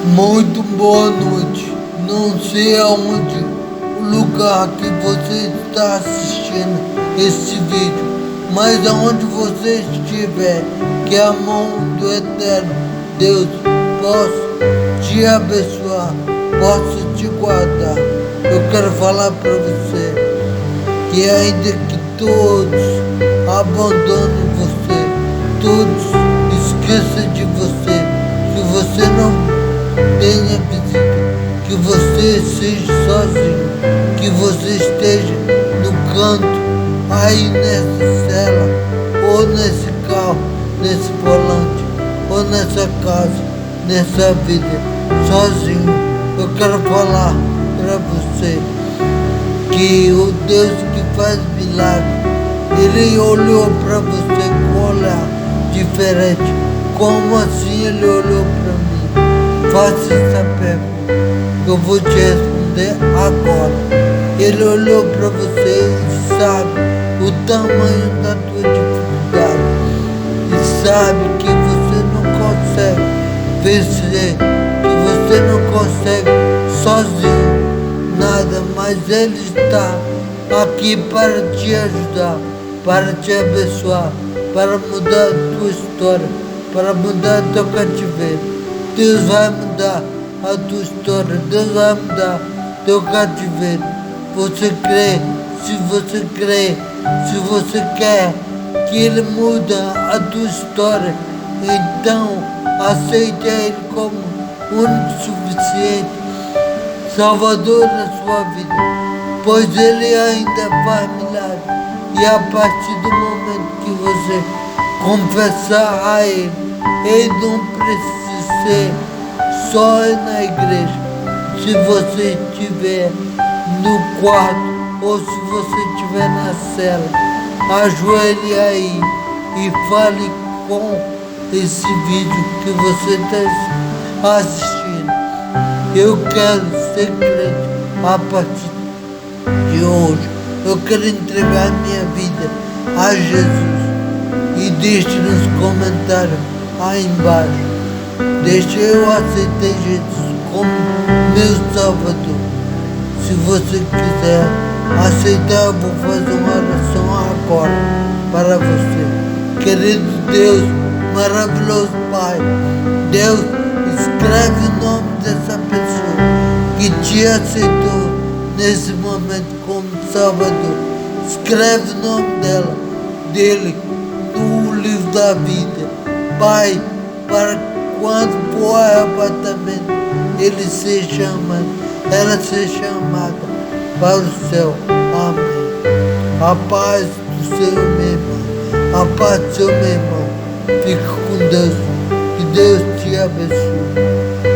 Muito boa noite. Não sei aonde o lugar que você está assistindo esse vídeo, mas aonde você estiver, que a mão do Eterno Deus possa te abençoar, possa te guardar. Eu quero falar para você que ainda que todos abandonem você, todos esqueçam de você, que você não tenha visita, que você seja sozinho, que você esteja no canto, aí nessa cela, ou nesse carro, nesse volante, ou nessa casa, nessa vida, sozinho. Eu quero falar para você que o Deus que faz milagre, Ele olhou para você com um olhar diferente. Como assim Ele olhou para mim? Faça essa pergunta, que eu vou te responder agora. Ele olhou para você e sabe o tamanho da tua dificuldade. E sabe que você não consegue vencer, que você não consegue sozinho nada, mas Ele está aqui para te ajudar, para te abençoar, para mudar a tua história, para mudar teu cativeiro. Deus vai mudar a tua história, Deus vai mudar teu cativeiro. Você crê? Se você crê, se você quer que Ele mude a tua história, então aceite Ele como único, suficiente Salvador da sua vida, pois Ele ainda faz milagre. E a partir do momento que você confessar a Ele, Ele não precisa ser só na igreja. Se você estiver no quarto ou se você estiver na cela, ajoelhe aí e fale com esse vídeo que você está assistindo. Eu quero ser crente a partir de hoje. Eu quero entregar minha vida a Jesus. E deixe nos comentários aí embaixo. Deixa eu aceitar Jesus como meu Salvador. Se você quiser aceitar, eu vou fazer uma oração agora para você. Querido Deus, maravilhoso Pai, Deus, escreve o nome dessa pessoa que te aceitou nesse momento como Salvador. Escreve o nome dele no livro da vida, Pai, para quando for arrebatamento, ele ser chamado, ela ser chamada para o céu. Amém. A paz do Senhor, meu irmão. A paz do seu meu irmão. Fique com Deus. Que Deus te abençoe.